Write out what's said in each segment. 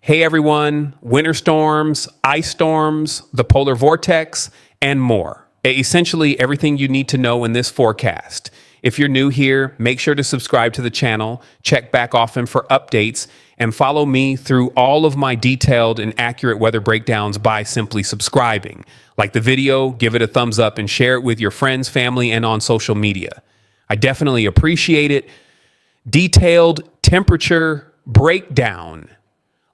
Hey everyone, winter storms, ice storms, the polar vortex, and more. Essentially everything you need to know in this forecast. If you're new here, make sure to subscribe to the channel, check back often for updates, and follow me through all of my detailed and accurate weather breakdowns by simply subscribing. Like the video, give it a thumbs up, and share it with your friends, family, and on social media. I definitely appreciate it. Detailed temperature breakdown.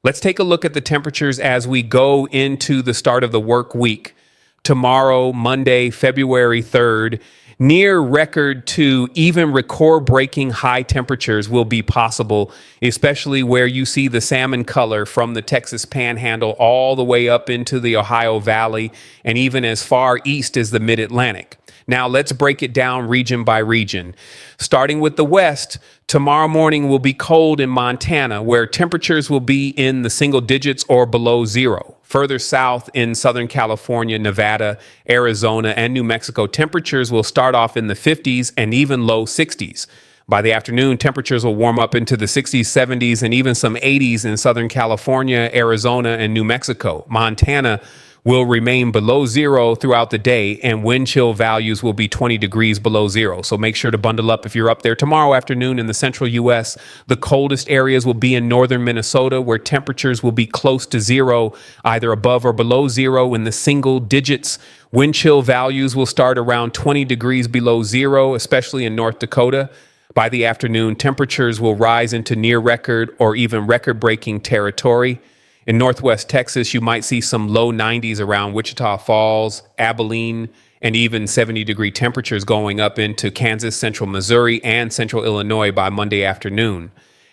Let's take a look at the temperatures as we go into the start of the work week. Tomorrow, Monday, February 3rd, near record to even record-breaking high temperatures will be possible, especially where you see the salmon color from the Texas Panhandle all the way up into the Ohio Valley and even as far east as the Mid-Atlantic. Now let's break it down region by region. Starting with the west, tomorrow morning will be cold in Montana, where temperatures will be in the single digits or below zero. Further south in Southern California, Nevada, Arizona, and New Mexico, temperatures will start off in the 50s and even low 60s. By the afternoon, temperatures will warm up into the 60s, 70s, and even some 80s in Southern California, Arizona, and New Mexico. Montana will remain below zero throughout the day, and wind chill values will be 20 degrees below zero. So make sure to bundle up if you're up there tomorrow afternoon in the central U.S. The coldest areas will be in northern Minnesota, where temperatures will be close to zero, either above or below zero in the single digits. Wind chill values will start around 20 degrees below zero, especially in North Dakota. By the afternoon, temperatures will rise into near record or even record-breaking territory. In Northwest Texas, you might see some low 90s around Wichita Falls, Abilene, and even 70-degree temperatures going up into Kansas, central Missouri, and central Illinois by Monday afternoon.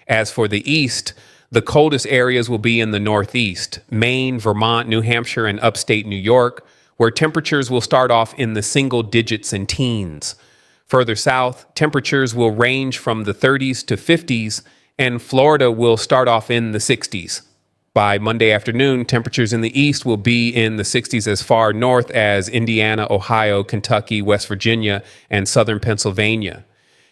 As for the east, the coldest areas will be in the Northeast, Maine, Vermont, New Hampshire, and upstate New York, where temperatures will start off in the single digits and teens. Further south, temperatures will range from the 30s to 50s, and Florida will start off in the 60s. By Monday afternoon, temperatures in the east will be in the 60s as far north as Indiana, Ohio, Kentucky, West Virginia, and southern Pennsylvania.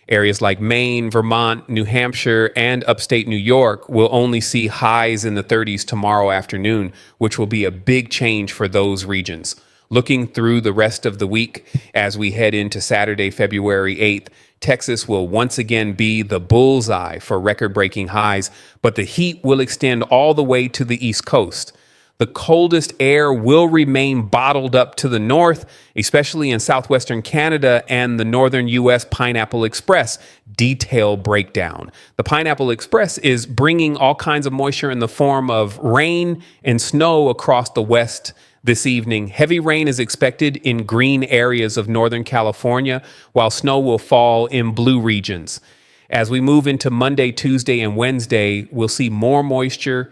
Areas like Maine, Vermont, New Hampshire, and upstate New York will only see highs in the 30s tomorrow afternoon, which will be a big change for those regions. Looking through the rest of the week as we head into Saturday, February 8th, Texas will once again be the bullseye for record-breaking highs, but the heat will extend all the way to the East Coast. The coldest air will remain bottled up to the north, especially in southwestern Canada and the northern U.S. Pineapple Express. Detail breakdown. The Pineapple Express is bringing all kinds of moisture in the form of rain and snow across the west this evening. Heavy rain is expected in green areas of Northern California, while snow will fall in blue regions. As we move into Monday, Tuesday, and Wednesday, we'll see more moisture,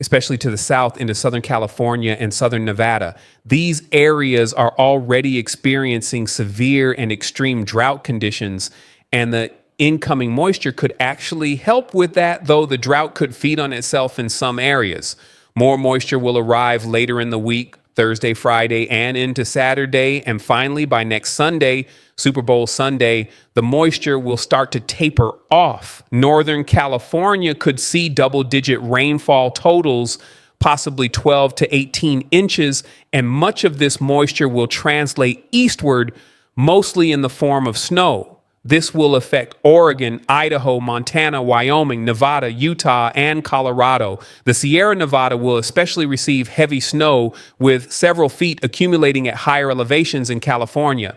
especially to the south into Southern California and Southern Nevada. These areas are already experiencing severe and extreme drought conditions, and the incoming moisture could actually help with that, though the drought could feed on itself in some areas. More moisture will arrive later in the week, Thursday, Friday, and into Saturday. And finally, by next Sunday, Super Bowl Sunday, the moisture will start to taper off. Northern California could see double-digit rainfall totals, possibly 12 to 18 inches, and much of this moisture will translate eastward, mostly in the form of snow. This will affect Oregon, Idaho, Montana, Wyoming, Nevada, Utah, and Colorado. The Sierra Nevada will especially receive heavy snow, with several feet accumulating at higher elevations in California.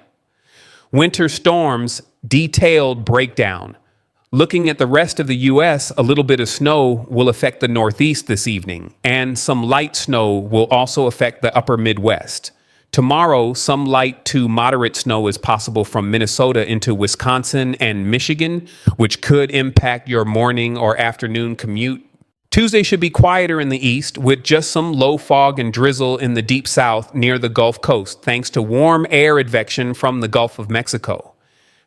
Winter storms, detailed breakdown. Looking at the rest of the U.S., a little bit of snow will affect the Northeast this evening, and some light snow will also affect the upper Midwest. Tomorrow, some light to moderate snow is possible from Minnesota into Wisconsin and Michigan, which could impact your morning or afternoon commute. Tuesday should be quieter in the east, with just some low fog and drizzle in the deep south near the Gulf Coast, thanks to warm air advection from the Gulf of Mexico.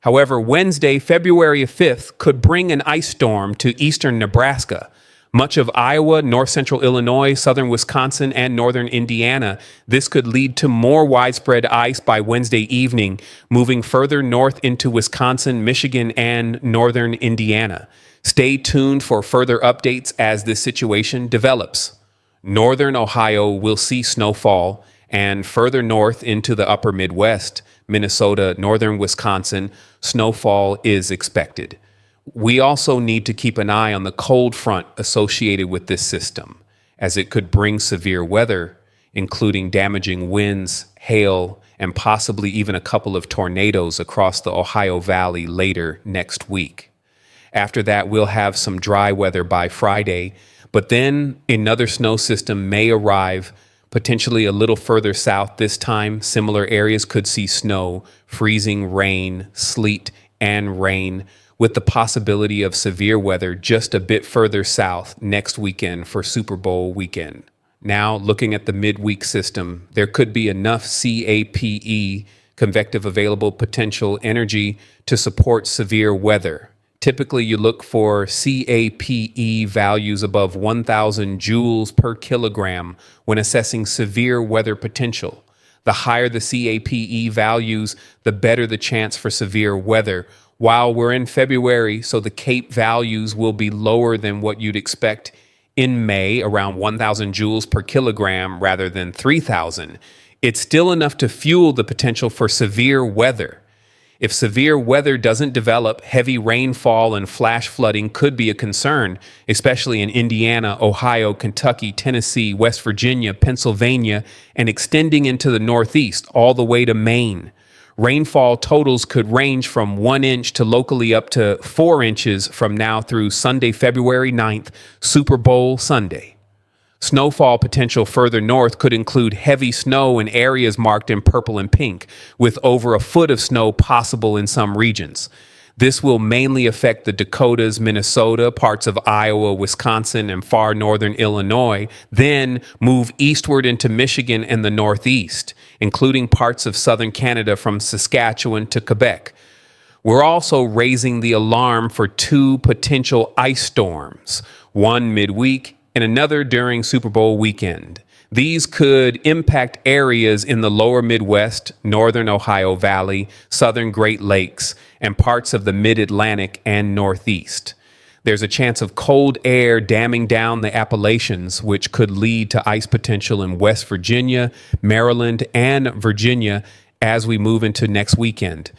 However, Wednesday, February 5th, could bring an ice storm to eastern Nebraska. Much of Iowa, north central Illinois, southern Wisconsin, and northern Indiana. This could lead to more widespread ice by Wednesday evening, moving further north into Wisconsin, Michigan, and northern Indiana. Stay tuned for further updates as this situation develops. Northern Ohio will see snowfall, and further north into the upper Midwest, Minnesota, northern Wisconsin, snowfall is expected. We also need to keep an eye on the cold front associated with this system, as it could bring severe weather, including damaging winds, hail, and possibly even a couple of tornadoes across the Ohio Valley later next week. After that, we'll have some dry weather by Friday, but then another snow system may arrive, potentially a little further south this time. Similar areas could see snow, freezing rain, sleet, and rain, with the possibility of severe weather just a bit further south next weekend for Super Bowl weekend. Now, looking at the midweek system, there could be enough CAPE, convective available potential energy, to support severe weather. Typically, you look for CAPE values above 1,000 joules per kilogram when assessing severe weather potential. The higher the CAPE values, the better the chance for severe weather. While we're in February, so the CAPE values will be lower than what you'd expect in May, around 1,000 joules per kilogram rather than 3,000. It's still enough to fuel the potential for severe weather. If severe weather doesn't develop, heavy rainfall and flash flooding could be a concern, especially in Indiana, Ohio, Kentucky, Tennessee, West Virginia, Pennsylvania, and extending into the Northeast all the way to Maine. Rainfall totals could range from 1 inch to locally up to 4 inches from now through Sunday, February 9th, Super Bowl Sunday. Snowfall potential further north could include heavy snow in areas marked in purple and pink, with over a foot of snow possible in some regions. This will mainly affect the Dakotas, Minnesota, parts of Iowa, Wisconsin, and far northern Illinois, then move eastward into Michigan and the Northeast, including parts of southern Canada from Saskatchewan to Quebec. We're also raising the alarm for 2 potential ice storms, one midweek and another during Super Bowl weekend. These could impact areas in the lower Midwest, northern Ohio Valley, southern Great Lakes, and parts of the mid-Atlantic and Northeast. There's a chance of cold air damming down the Appalachians, which could lead to ice potential in West Virginia, Maryland, and Virginia as we move into next weekend.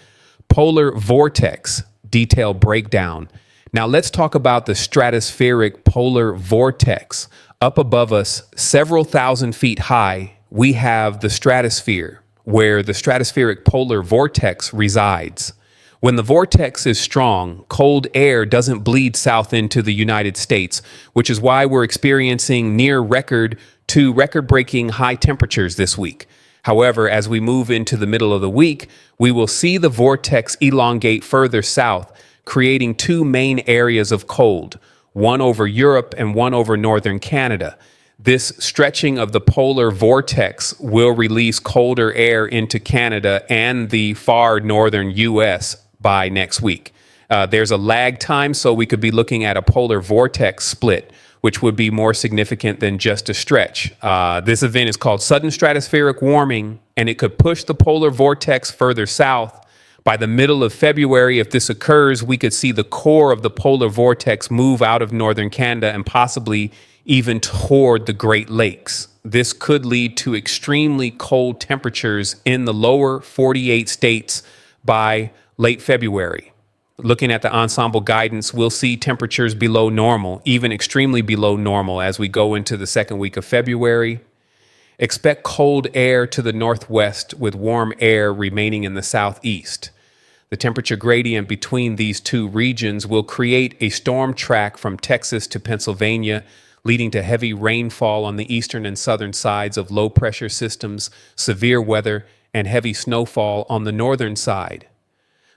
Polar vortex detail breakdown. Now let's talk about the stratospheric polar vortex. Up above us, several thousand feet high, we have the stratosphere, where the stratospheric polar vortex resides. When the vortex is strong, cold air doesn't bleed south into the United States, which is why we're experiencing near record to record-breaking high temperatures this week. However, as we move into the middle of the week, we will see the vortex elongate further south, creating 2 main areas of cold, one over Europe and one over northern Canada. This stretching of the polar vortex will release colder air into Canada and the far northern U.S. by next week. There's a lag time, so we could be looking at a polar vortex split, which would be more significant than just a stretch. This event is called sudden stratospheric warming, and it could push the polar vortex further south. By the middle of February, if this occurs, we could see the core of the polar vortex move out of northern Canada and possibly even toward the Great Lakes. This could lead to extremely cold temperatures in the lower 48 states by late February. Looking at the ensemble guidance, we'll see temperatures below normal, even extremely below normal as we go into the second week of February. Expect cold air to the northwest with warm air remaining in the southeast. The temperature gradient between these 2 regions will create a storm track from Texas to Pennsylvania, leading to heavy rainfall on the eastern and southern sides of low pressure systems, severe weather, and heavy snowfall on the northern side.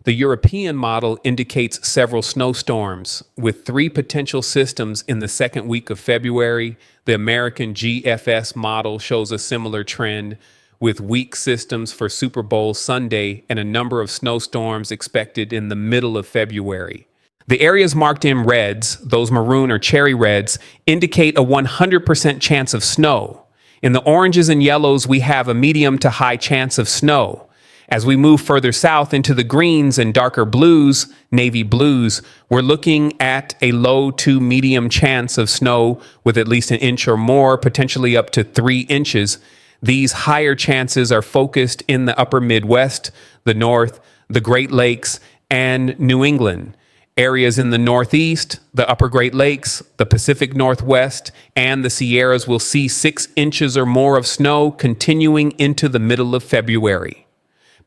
The European model indicates several snowstorms, with 3 potential systems in the second week of February. The American GFS model shows a similar trend, with weak systems for Super Bowl Sunday and a number of snowstorms expected in the middle of February. The areas marked in reds, those maroon or cherry reds, indicate a 100% chance of snow. In the oranges and yellows, we have a medium to high chance of snow. As we move further south into the greens and darker blues, navy blues, we're looking at a low to medium chance of snow with at least an inch or more, potentially up to 3 inches. These higher chances are focused in the upper Midwest, the North, the Great Lakes, and New England. Areas in the Northeast, the upper Great Lakes, the Pacific Northwest, and the Sierras will see 6 inches or more of snow continuing into the middle of February.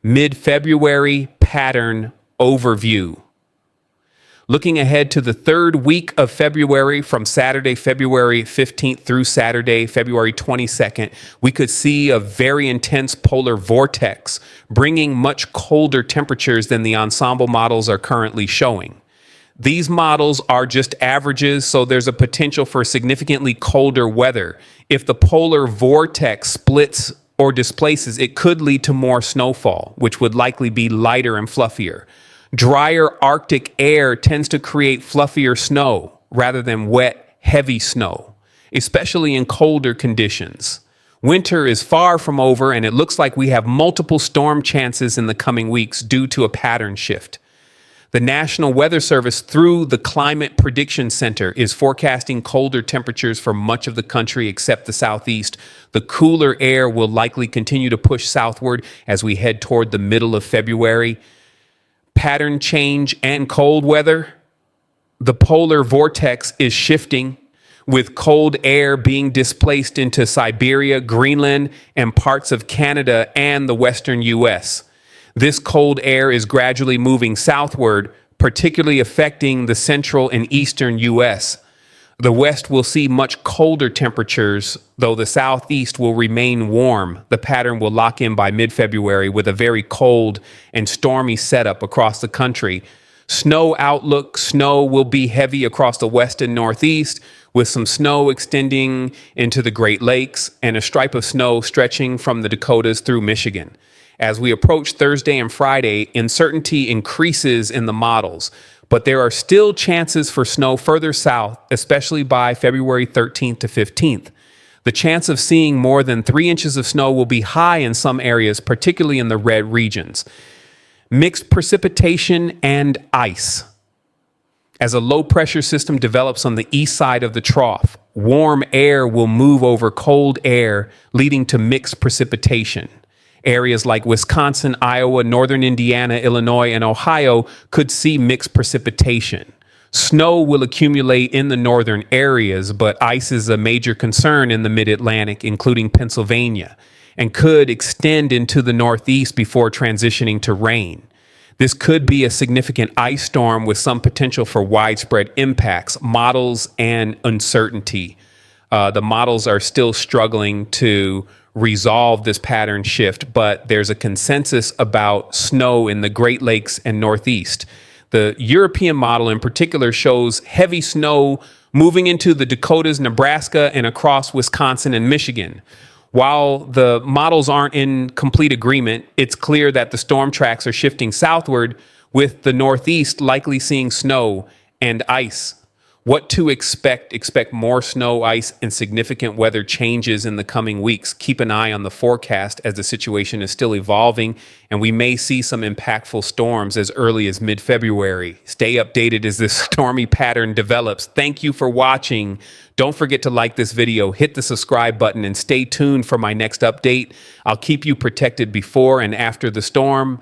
Mid-February pattern overview. Looking ahead to the third week of February, from Saturday, February 15th through Saturday, February 22nd, we could see a very intense polar vortex, bringing much colder temperatures than the ensemble models are currently showing. These models are just averages, so there's a potential for significantly colder weather. If the polar vortex splits or displaces, it could lead to more snowfall, which would likely be lighter and fluffier. Drier Arctic air tends to create fluffier snow rather than wet, heavy snow, especially in colder conditions. Winter is far from over, and it looks like we have multiple storm chances in the coming weeks due to a pattern shift. The National Weather Service, through the Climate Prediction Center, is forecasting colder temperatures for much of the country except the southeast. The cooler air will likely continue to push southward as we head toward the middle of February. Pattern change and cold weather. The polar vortex is shifting, with cold air being displaced into Siberia, Greenland, and parts of Canada and the western U.S. This cold air is gradually moving southward, particularly affecting the central and eastern U.S. The west will see much colder temperatures, though the southeast will remain warm. The pattern will lock in by mid-February with a very cold and stormy setup across the country. Snow outlook: snow will be heavy across the west and northeast, with some snow extending into the Great Lakes and a stripe of snow stretching from the Dakotas through Michigan. As we approach Thursday and Friday, uncertainty increases in the models, but there are still chances for snow further south, especially by February 13th to 15th. The chance of seeing more than 3 inches of snow will be high in some areas, particularly in the red regions. Mixed precipitation and ice. As a low-pressure system develops on the east side of the trough, warm air will move over cold air, leading to mixed precipitation. Areas like Wisconsin, Iowa, northern Indiana, Illinois, and Ohio could see mixed precipitation. Snow will accumulate in the northern areas, but ice is a major concern in the mid-Atlantic, including Pennsylvania, and could extend into the northeast before transitioning to rain. This could be a significant ice storm with some potential for widespread impacts. Models and uncertainty. The models are still struggling to resolve this pattern shift, but there's a consensus about snow in the Great Lakes and Northeast. The European model in particular shows heavy snow moving into the Dakotas, Nebraska, and across Wisconsin and Michigan. While the models aren't in complete agreement, it's clear that the storm tracks are shifting southward, with the Northeast likely seeing snow and ice. What to expect? Expect more snow, ice, and significant weather changes in the coming weeks. Keep an eye on the forecast as the situation is still evolving, and we may see some impactful storms as early as mid-February. Stay updated as this stormy pattern develops. Thank you for watching. Don't forget to like this video, hit the subscribe button, and stay tuned for my next update. I'll keep you protected before and after the storm.